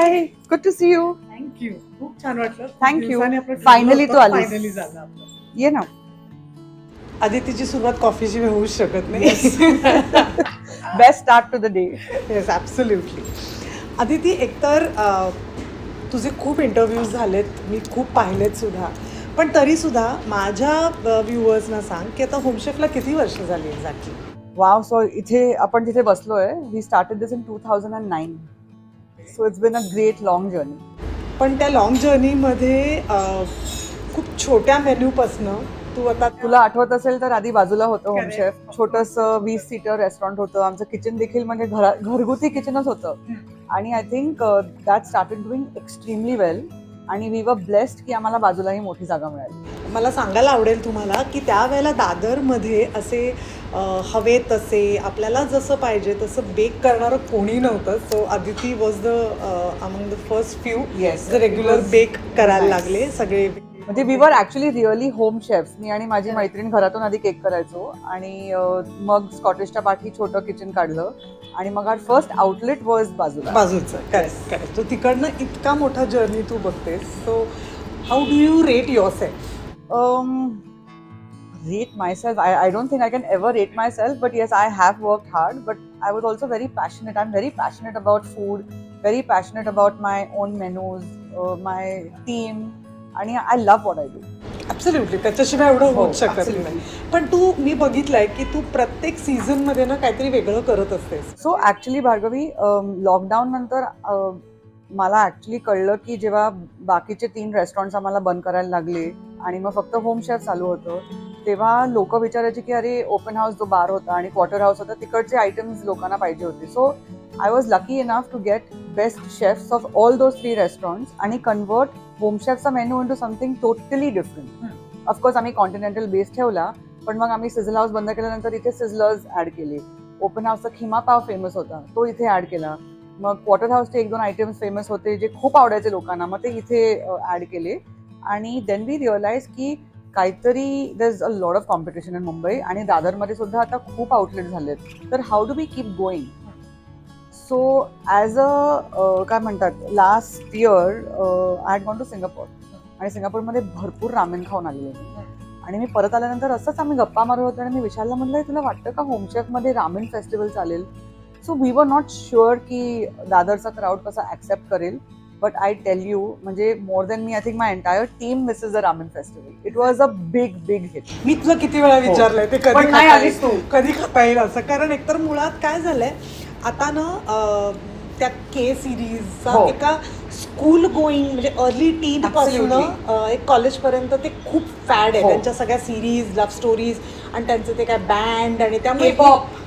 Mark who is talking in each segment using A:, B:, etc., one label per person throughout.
A: High, good to see you.
B: Thank you. खूप छान वाटलं.
A: थँक्यू. फायनली तू आलीस.
B: फायनली झालं आपलं.
A: ये ना.
B: आदितीची सुरुवात कॉफीची होऊच शकत नाही.
A: Best start to the day.
B: Yes, absolutely. Aditi, एकतर तुझे खूप इंटरव्ह्यूज झालेत, मी खूप पाहिलेत सुद्धा, पण तरीसुद्धा माझ्या व्ह्युअर्सना सांग की आता होम शेफला किती वर्ष झाली एक्झॅक्टली?
A: वाव. सो इथे आपण जिथे बसलोय, we started this in 2009. So it's been a great long journey.
B: पण त्या लॉंग जर्नीमध्ये खूप छोट्या मेन्यूपासनं तू आता,
A: तुला आठवत असेल तर आधी बाजूला होतं होम शेफ. छोटंसं 20 सीटर रेस्टॉरंट होतं. आमचं किचन देखील म्हणजे घरगुती किचनच होतं. आणि I think that started doing extremely well. आणि वी वर ब्लेस्ड की आम्हाला बाजूलाही मोठी जागा मिळाली.
B: मला सांगायला आवडेल तुम्हाला की त्यावेळेला दादरमध्ये असे हवे तसे आपल्याला जसं पाहिजे तसं बेक करणारं कोणी नव्हतं. So Aditi was the among the first few जे रेग्युलर बेक करायला लागले सगळे.
A: म्हणजे we were actually really home chefs. मी आणि माझी मैत्रीण घरातून आधी केक करायचो आणि मग स्कॉटिशच्या पाठी छोटं किचन काढलं आणि मग आवर फर्स्ट आउटलेट वॉज
B: बाजूचं. Correct correct. तो तिकडनं इतका मोठा जर्नी तू बघतेस. So how do you rate yourself?
A: Rate myself, I don't think I can ever rate myself, but yes, I have worked hard, but I was also very passionate. I'm very passionate about food, very passionate about my own menus, my team, आणि I love what I do.
B: Absolutely. त्याच्याशिवाय एवढं होऊ शकत नाही. पण तू, मी बघितलंय की तू प्रत्येक सीझनमध्ये ना काहीतरी वेगळं करत असतेस.
A: सो ऍक्च्युली भार्गवी, लॉकडाऊन नंतर मला ऍक्च्युली कळलं की जेव्हा बाकीचे 3 रेस्टॉरंट्स आम्हाला बंद करायला लागले आणि मग फक्त होम शेफ चालू होतं, तेव्हा लोक विचारायचे की अरे, ओपन हाऊस जो बार होता आणि क्वार्टर हाऊस होता तिकडचे आयटम्स लोकांना पाहिजे होते. So I was lucky enough to get best chefs of all those 3 restaurants आणि कन्वर्ट होम शेफचा menu into something totally different. Of course आम्ही कॉन्टिनेंटल बेस ठेवला, पण मग आम्ही सिझल हाऊस बंद केल्यानंतर इथे सिझलर्स ऍड केले. ओपन हाऊसचा खिमा पाव फेमस होता, तो इथे ऍड केला. मग क्वार्टर हाऊसचे 1-2 आयटम्स फेमस होते जे खूप आवडायचे लोकांना, मग ते इथे ऍड केले. आणि देन वी रिअलाइज की काहीतरी there is a lot of competition in Mumbai आणि दादरमध्ये सुद्धा आता खूप आउटलेट झालेत. तर how do we keep going? So as a काय म्हणतात, last year I had gone to Singapore आणि सिंगापूरमध्ये भरपूर रामेन खाऊन आलेले. आणि मी परत आल्यानंतर असंच आम्ही गप्पा मारत होतो आणि मी विशालला म्हणलं, तुला वाटतं का होम शेफमध्ये रामेन फेस्टिवल चालेल? So we were not sure की दादरचा क्राऊड कसा ऍक्सेप्ट करेल. बट आय टेल यू, म्हणजे मोर देन मी, I think my entire team misses the ramen festival. It was a big hit.
B: मी तुला किती वेळा विचारलंय ते कधी खाता येईल असं, कारण एकतर मुळात काय झालंय आता ना, त्या के सिरीजचा एका स्कूल गोईंग म्हणजे अर्ली टीन पासून एक कॉलेजपर्यंत ते खूप फॅड आहे. त्यांच्या सगळ्या सिरीज, लव्ह स्टोरीज आणि त्यांचं ते काय बँड आणि त्यामुळे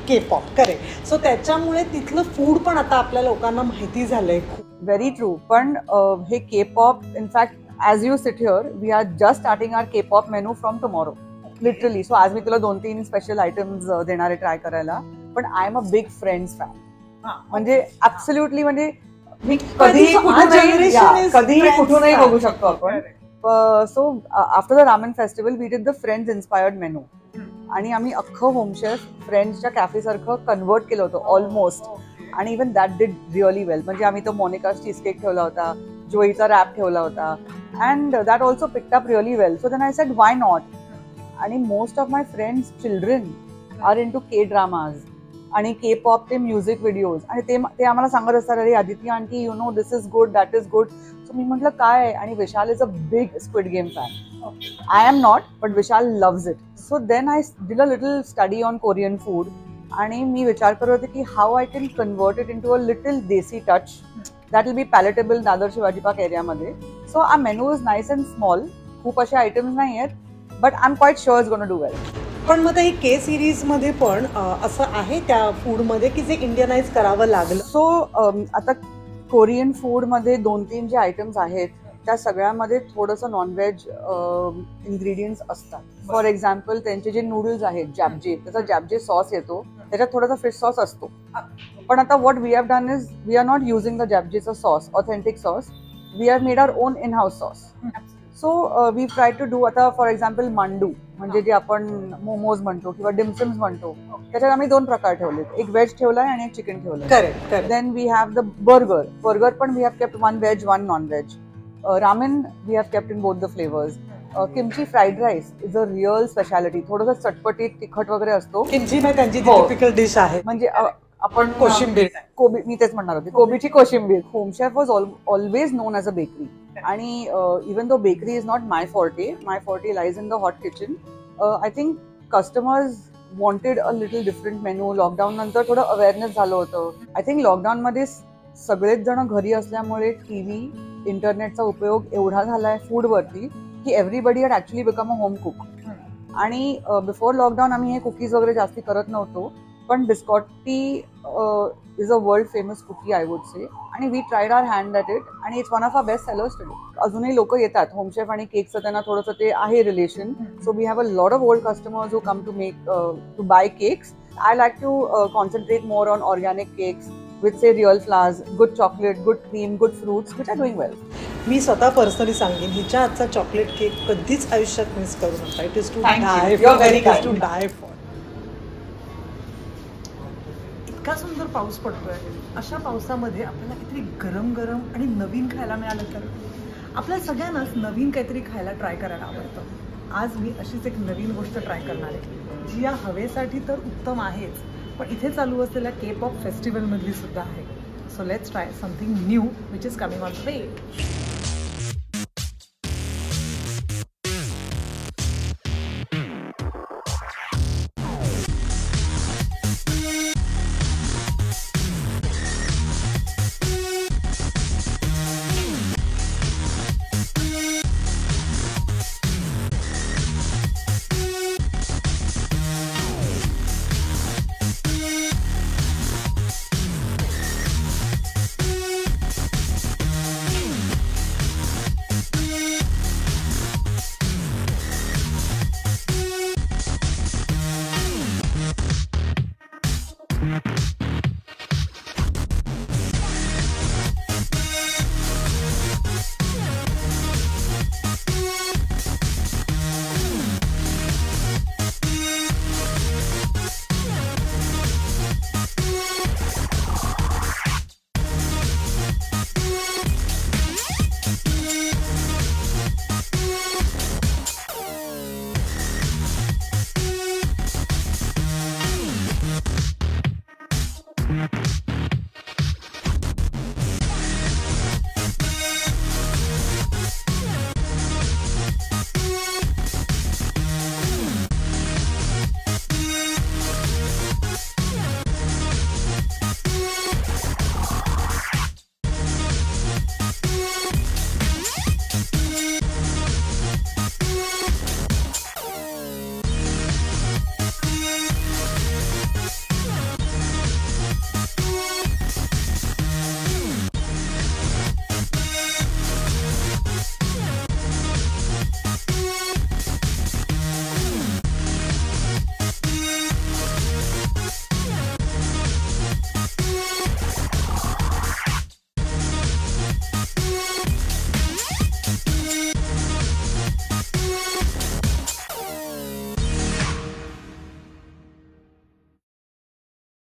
B: के पॉप करेक्ट. सो त्याच्यामुळे तिथलं फूड पण आता आपल्या लोकांना माहिती झालंय.
A: Very true. पण हे K pop, in fact as you sit here, we are just starting our K pop menu from tomorrow, literally. So आज मी तुला 2-3 स्पेशल आयटम्स देणार आहे ट्राय करायला. पण I am a big Friends fan. म्हणजे ऍब्सोल्युटली, म्हणजे मी कधीही कुठूनही बघू शकतो आपण. So after the ramen festival we did the Friends inspired menu आणि आम्ही अख्खं होम शेफ फ्रेंड्सच्या कॅफे सारखं कन्वर्ट केलं होतं ऑलमोस्ट. आणि even that did really well. म्हणजे आम्ही तो मोनिका चीज केक ठेवला होता, जोईचा रॅप ठेवला होता, and that also picked up really well. So then I said why not. आणि most of my friends children are into K dramas आणि K pop, ते म्युझिक व्हिडिओज, आणि ते आम्हाला सांगत असतात, अरे Aditi aunty, you know this is good, that is good. So मी म्हटलं काय आहे, आणि Vishal is a big squid game fan. I am not, but Vishal loves it. So then I did a little study on Korean food आणि मी विचार करत होते की how I can convert it into a little desi touch that will be palatable Dadar Shivaji park एरियामध्ये. So our menu is nice and small. खूप असे items नाही आहेत, but I am quite sure is gonna do well.
B: पण मग हे के सिरीजमध्ये पण असं आहे त्या फूडमध्ये की जे इंडियनाइज करावं लागलं?
A: सो आता कोरियन फूडमध्ये 2-3 जे आयटम्स आहेत त्या सगळ्यामध्ये थोडंसं नॉनव्हेज इन्ग्रेडियंट्स असतात. फॉर एक्झाम्पल, त्यांचे जे नूडल्स आहेत जॅबजे, त्याचा जॅबजे सॉस येतो, त्याच्यात थोडासा फिश सॉस असतो. पण आता what we have done is we are not using the जॅबजेचा sauce, authentic sauce. We have made our own in house sauce. So we try to do, आता फॉर एक्झाम्पल मांडू म्हणजे जे आपण मोमोज म्हणतो किंवा डिमसम्स म्हणतो, त्याच्यात आम्ही 2 प्रकार ठेवलेत, एक व्हेज ठेवलाय आणि एक चिकन ठेवलंय.
B: Correct.
A: Then we have the burger पण we have kept 1 veg 1 non veg. Ramen we have kept in both the flavours. Kimchi fried rice is a real speciality, थोडंसं चटपटीत तिखट वगैरे असतो.
B: किमची त्यांची टिपिकल डिश आहे,
A: म्हणजे आपण
B: कोशिंबीर.
A: कोबी, मी तेच म्हणणार होते, कोबीची कोशिंबीर. Home chef was always known as a bakery. आणि even though bakery is not my forte lies in the hot kitchen. I think customers wanted a little different menu. Lockdown नंतर थोडं अवेअरनेस झालं होतं. आय थिंक लॉकडाऊन मध्ये सगळेच जण घरी असल्यामुळे टीव्ही, इंटरनेटचा उपयोग एवढा झालाय फूडवरती की everybody had actually become a home cook. आणि बिफोर लॉकडाऊन आम्ही हे कुकीज वगैरे जास्ती करत नव्हतो, पण biscotti is a world famous cookie I would say, आणि we tried our hand at it आणि it's one of our best sellers today. अजूनही लोक येतात होमशेफ आणि केकचं, त्यांना थोडंसं ते आहे relation. So we have a lot of old customers who come to buy cakes. I like to concentrate more on organic cakes with say real flowers, good chocolate, good cream, good fruits, which are doing well.
B: मी स्वतः personally सांगेन, हिच्या हातचा chocolate cake कधीच आयुष्यात miss करू नका. It is to die for. इतका सुंदर पाऊस पडतोय. अशा पावसामध्ये आपल्याला काहीतरी गरम गरम आणि नवीन खायला मिळालं तर आपल्या सगळ्यांनाच नवीन काहीतरी खायला ट्राय करायला आवडतं. आज मी अशीच एक नवीन गोष्ट ट्राय करणार आहे, जी या हवेसाठी तर उत्तम आहेच, पण इथे चालू असलेल्या K-pop फेस्टिवलमधली सुद्धा आहे. So let's try something new which is coming on the way.